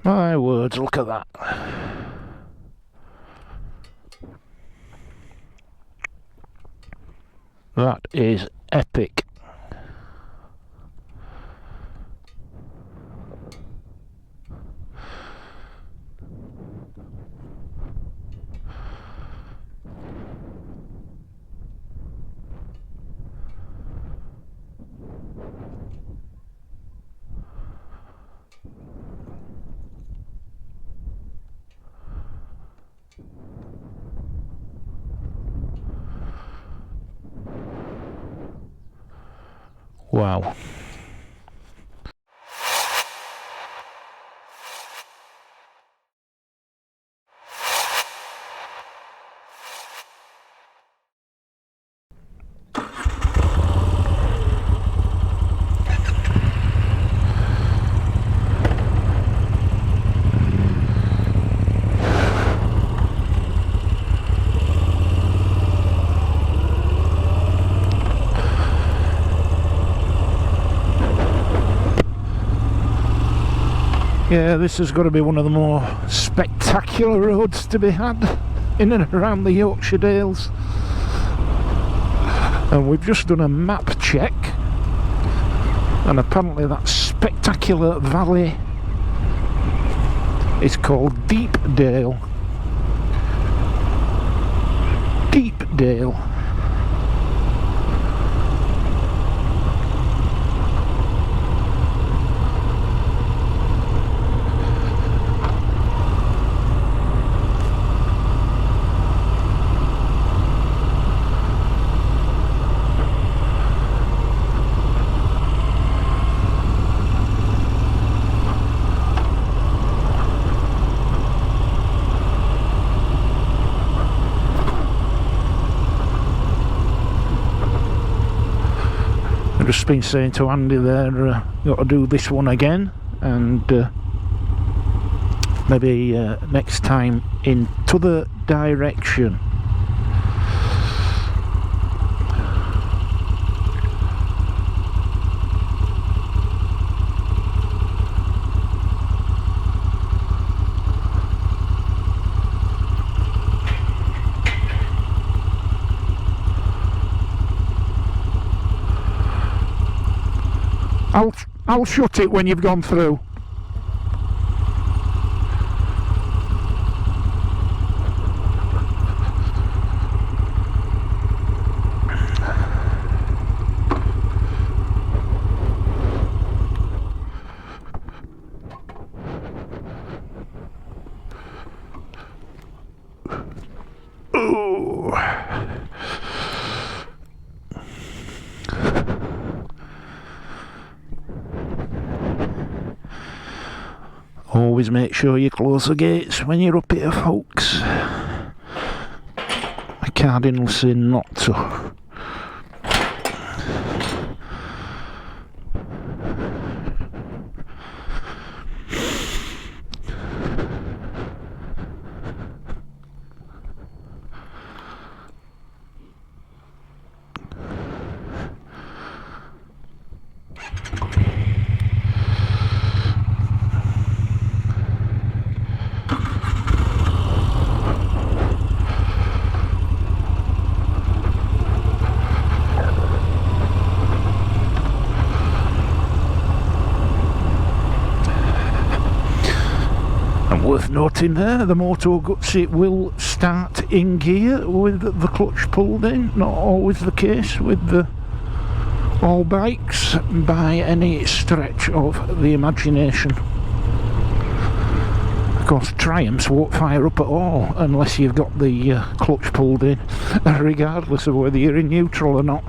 My words, look at that. That is epic. Wow. Yeah, this has got to be one of the more spectacular roads to be had in and around the Yorkshire Dales. And we've just done a map check, and apparently that spectacular valley is called Deepdale. Deepdale. I've just been saying to Andy there, got to do this one again, and maybe next time in t'other direction. I'll shut it when you've gone through. Always make sure you close the gates when you're up here, folks. The cardinal sin not to. Worth noting there, the Moto Guzzi will start in gear with the clutch pulled in. Not always the case with all bikes by any stretch of the imagination. Of course, Triumphs won't fire up at all unless you've got the clutch pulled in, regardless of whether you're in neutral or not.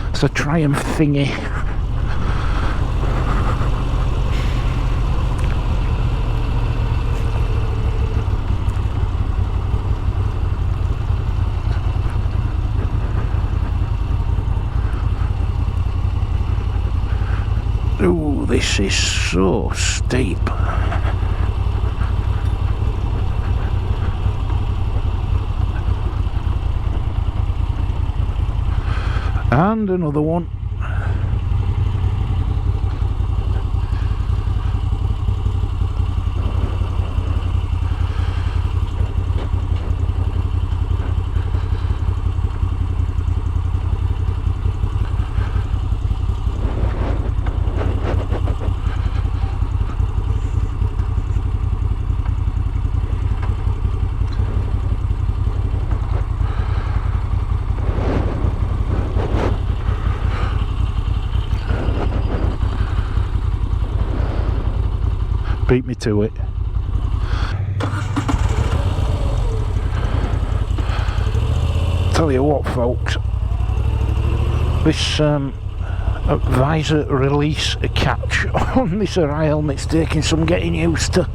It's a Triumph thingy. Ooh, this is so steep. And another one. Beat me to it. Tell you what, folks, this visor release catch on this helmet's taking some getting used to.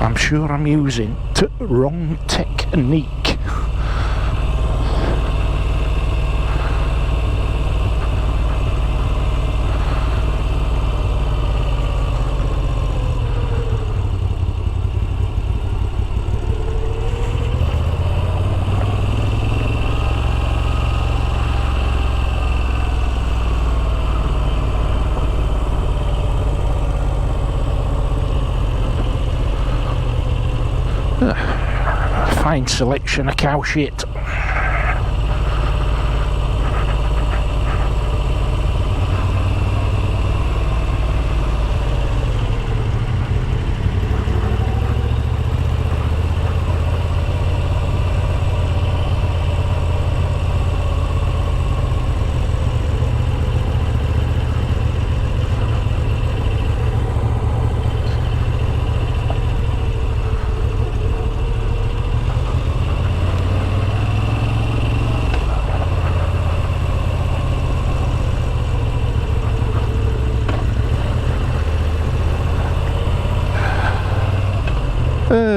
I'm sure I'm using wrong technique. Fine selection of cow shit.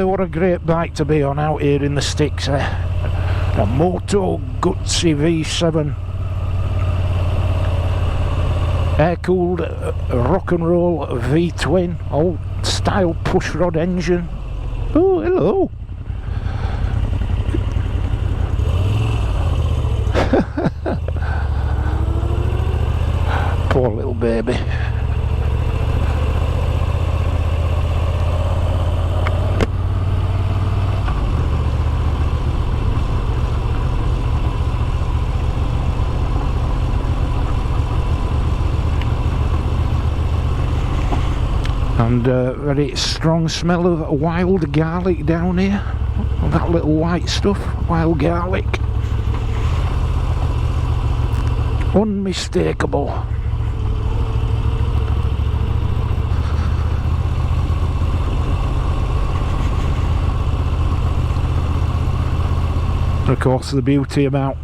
What a great bike to be on out here in the sticks. A Moto Guzzi V7 air-cooled rock and roll V-twin, old style pushrod engine. Oh, hello. Poor little baby. And very strong smell of wild garlic down here. That little white stuff, wild garlic. Unmistakable. Of course, the beauty about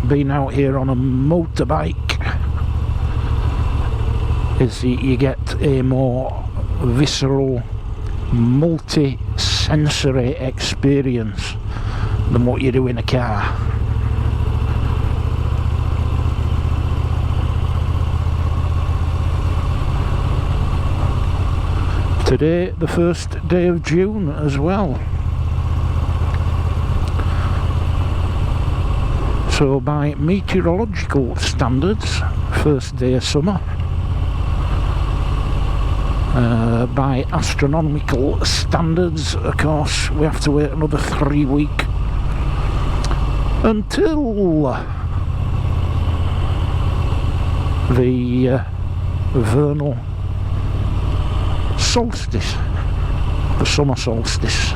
being out here on a motorbike is you get a more visceral, multi-sensory experience than what you do in a car. Today, the first day of June as well. So by meteorological standards, first day of summer. By astronomical standards, of course, we have to wait another 3 weeks until the vernal solstice, the summer solstice.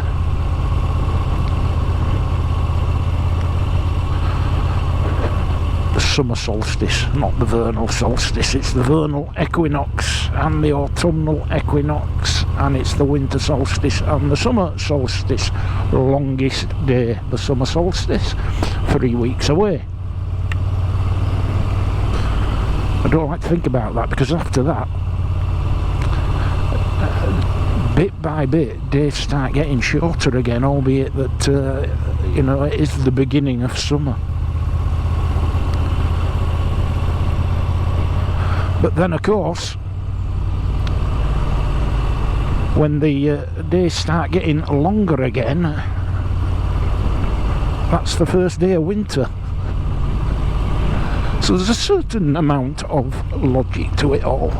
The summer solstice, not the vernal solstice. It's the vernal equinox and the autumnal equinox, and it's the winter solstice and the summer solstice. The longest day, the summer solstice, 3 weeks away. I don't like to think about that, because after that, bit by bit, days start getting shorter again, albeit that you know, it is the beginning of summer. But then, of course, when the days start getting longer again, that's the first day of winter. So there's a certain amount of logic to it all.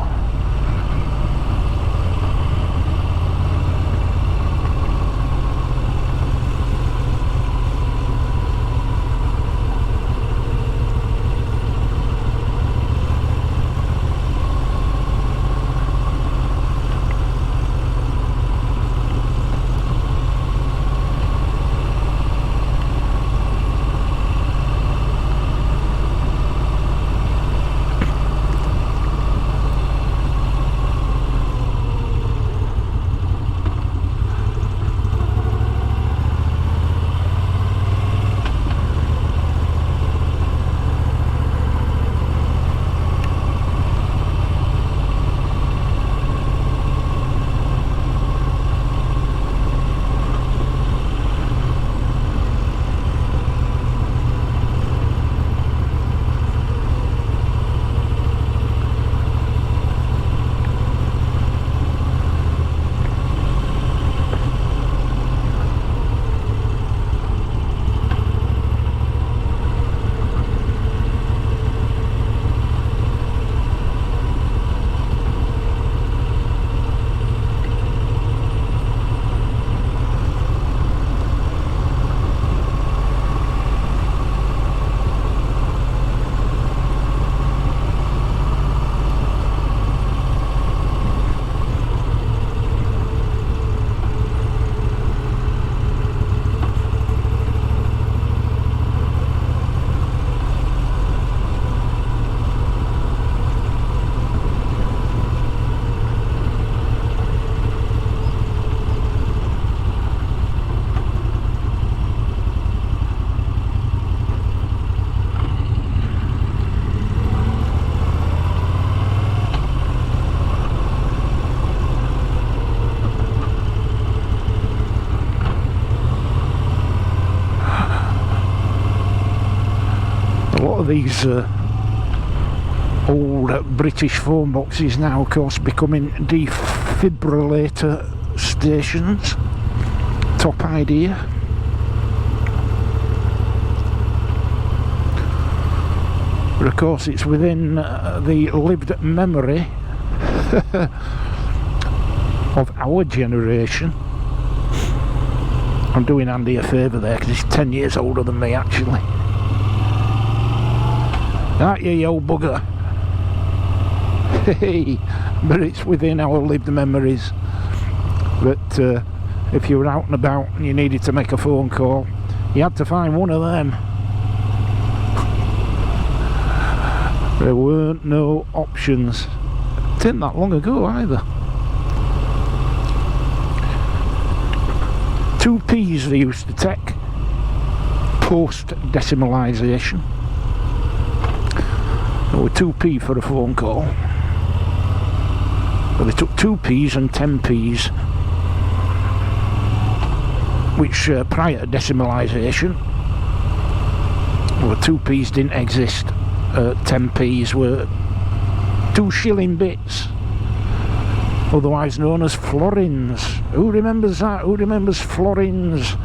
these old British phone boxes now, of course, becoming defibrillator stations. Top idea. But of course it's within the lived memory of our generation. I'm doing Andy a favour there because he's 10 years older than me actually. Aren't you, you old bugger? Hey, but it's within our lived memories that if you were out and about and you needed to make a phone call, you had to find one of them. There weren't no options. It didn't that long ago either. 2p's they used to take post decimalisation. There were 2p for a phone call. But they took 2p's and 10p's, which prior to decimalisation, well, 2p's didn't exist. 10p's were 2 shilling bits, otherwise known as florins. Who remembers that? Who remembers florins?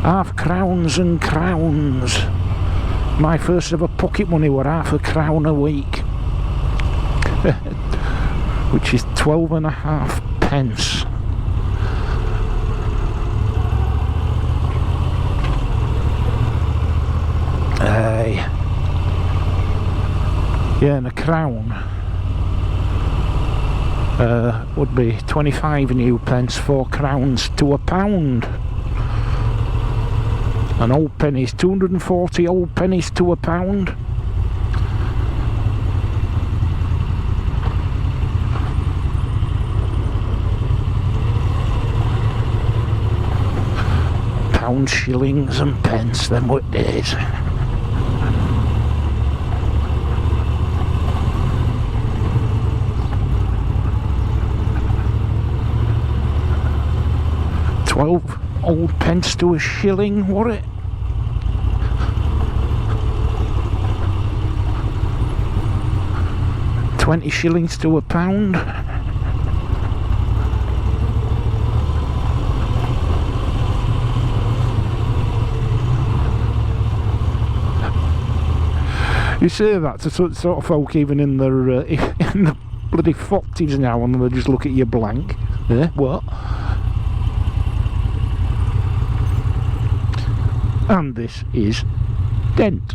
Half crowns and crowns. My first ever pocket money were £0.50 a week, which is 12.5 pence. Yeah, and a crown would be 25 new pence, 4 crowns to a pound. And old pennies, 240 old pennies to a pound. Pounds, shillings and pence, them were days. £12 old pence to a shilling, were it? £20 shillings to a pound. You say that to sort of folk even in their in the bloody 40s now, and they just look at you blank. Yeah, what? And this is Dent.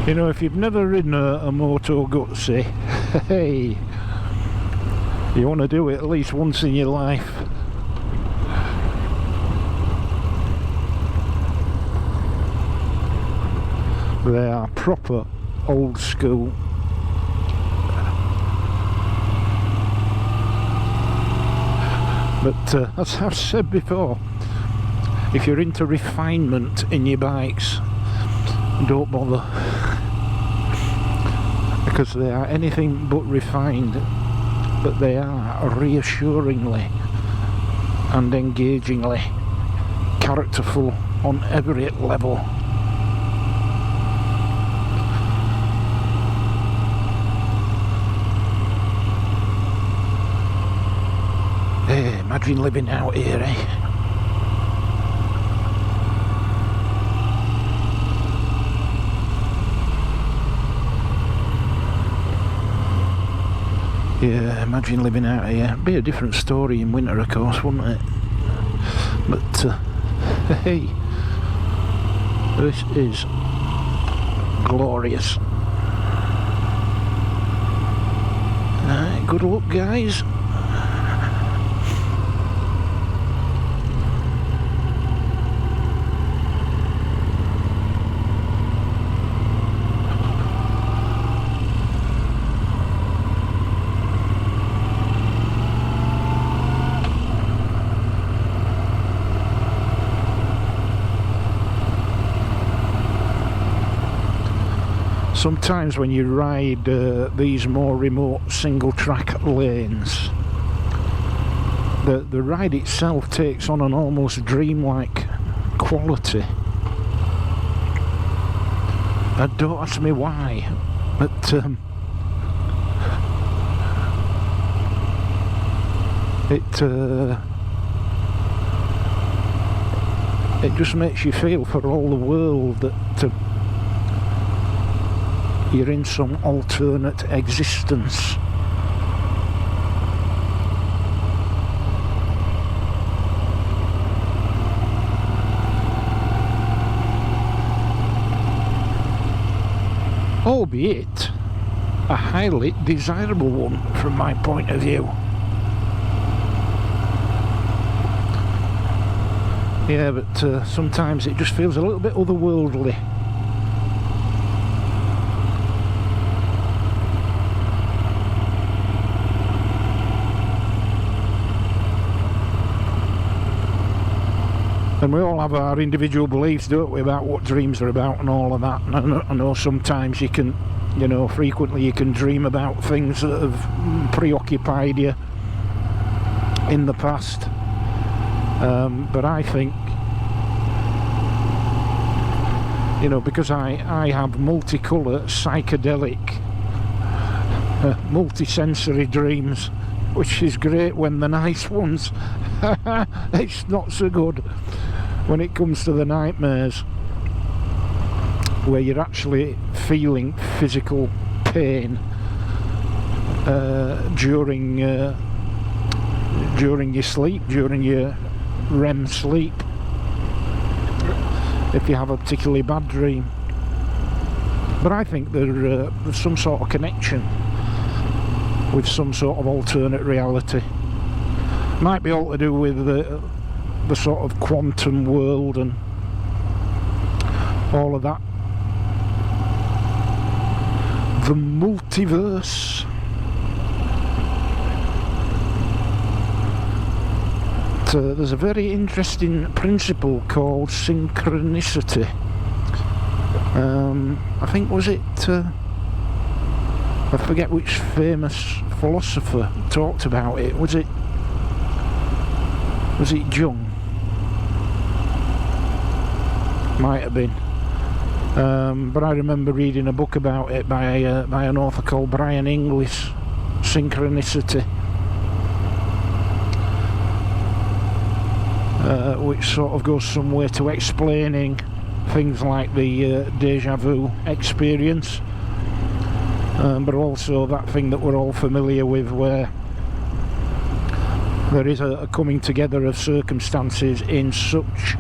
You know, if you've never ridden a Moto Guzzi, hey, you want to do it at least once in your life. They are proper old school. But as I've said before, if you're into refinement in your bikes, don't bother, because they are anything but refined, but they are reassuringly and engagingly characterful on every level. Hey, imagine living out here, eh? Yeah, imagine living out here. It'd be a different story in winter, of course, wouldn't it? But, hey, this is glorious. Good luck, guys. sometimes when you ride these more remote single track lanes, the ride itself takes on an almost dreamlike quality. Don't ask me why, but it just makes you feel for all the world that you're in some alternate existence. Albeit a highly desirable one from my point of view. Yeah, but sometimes it just feels a little bit otherworldly. And we all have our individual beliefs, don't we, about what dreams are about and all of that. And I know sometimes you can, you know, frequently you can dream about things that have preoccupied you in the past. But I think, you know, because I have multicolour, psychedelic, multi-sensory dreams, which is great when they're nice ones. It's not so good when it comes to the nightmares, where you're actually feeling physical pain during your sleep, during your REM sleep, if you have a particularly bad dream. But I think there's some sort of connection with some sort of alternate reality. Might be all to do with the sort of quantum world and all of that. The multiverse. There's a very interesting principle called synchronicity. I think, was it I forget which famous philosopher talked about it. Was it Jung? Might have been. But I remember reading a book about it by an author called Brian Inglis, Synchronicity, which sort of goes some way to explaining things like the deja vu experience, but also that thing that we're all familiar with, where there is a coming together of circumstances in such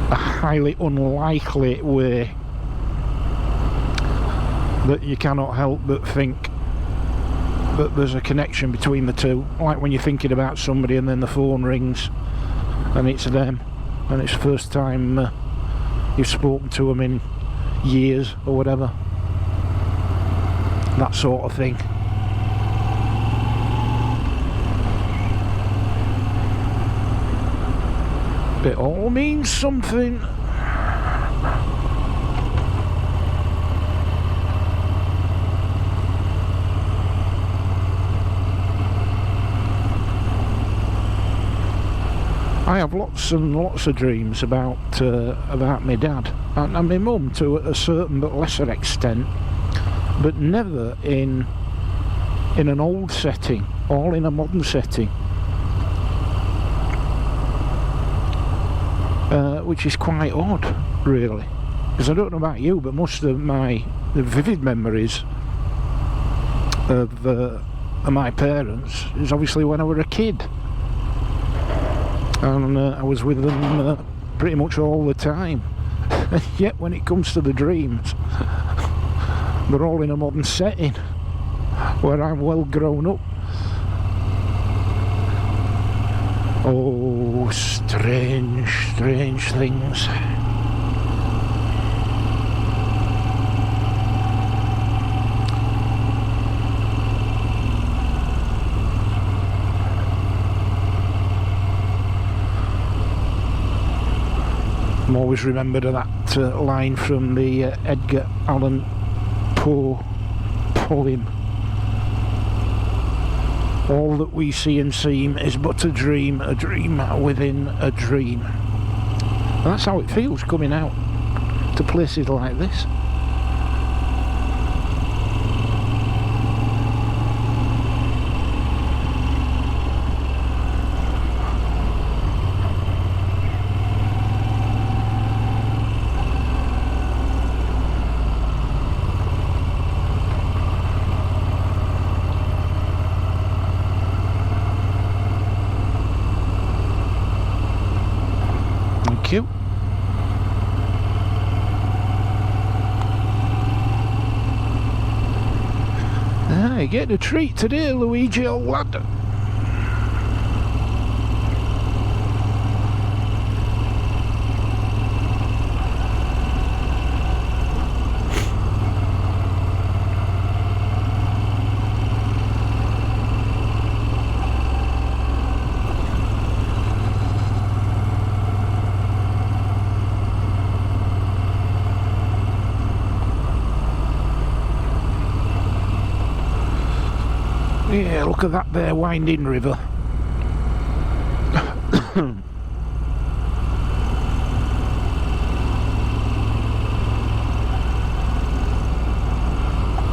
a highly unlikely way that you cannot help but think that there's a connection between the two. Like when you're thinking about somebody and then the phone rings and it's them, and it's the first time you've spoken to them in years or whatever. That sort of thing. It all means something. I have lots and lots of dreams about my dad and my mum to a certain but lesser extent, but never in an old setting, all in a modern setting, which is quite odd, really, because I don't know about you, but most of the vivid memories of my parents is obviously when I was a kid. And I was with them pretty much all the time. Yet when it comes to the dreams, they're all in a modern setting where I'm well grown up. Oh, strange, strange things. I'm always remembered of that line from the Edgar Allan Poe poem. All that we see and seem is but a dream within a dream. And that's how it feels coming out to places like this. Thank you. You're getting a treat today, Luigi, old lad. Yeah, look at that there winding river.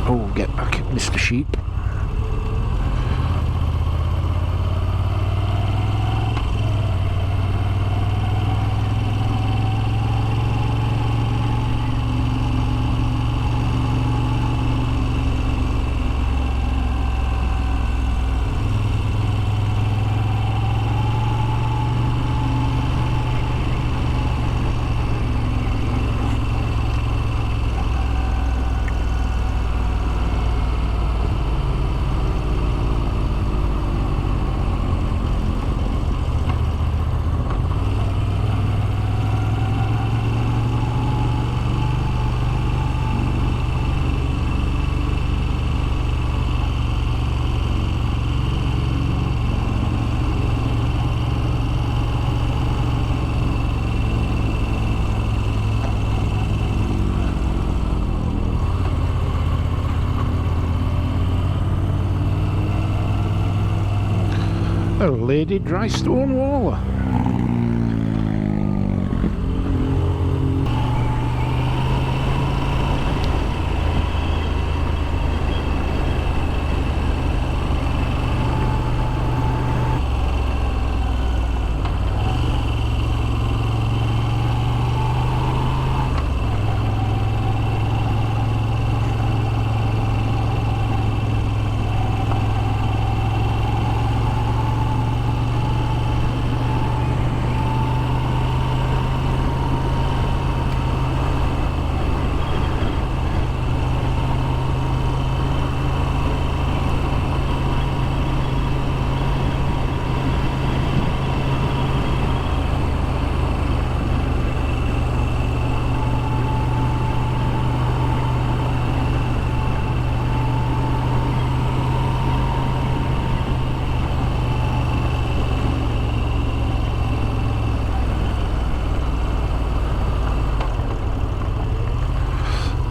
Oh, get back, Mr. Sheep. A lady dry stone wall.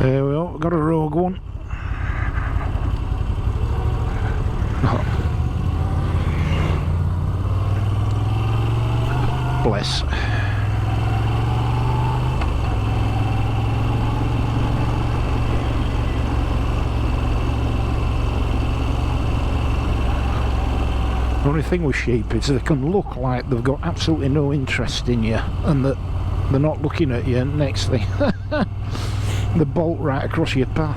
There we are, got a rogue one. Bless. The only thing with sheep is they can look like they've got absolutely no interest in you, and that they're not looking at you. Next thing, they bolt right across your path.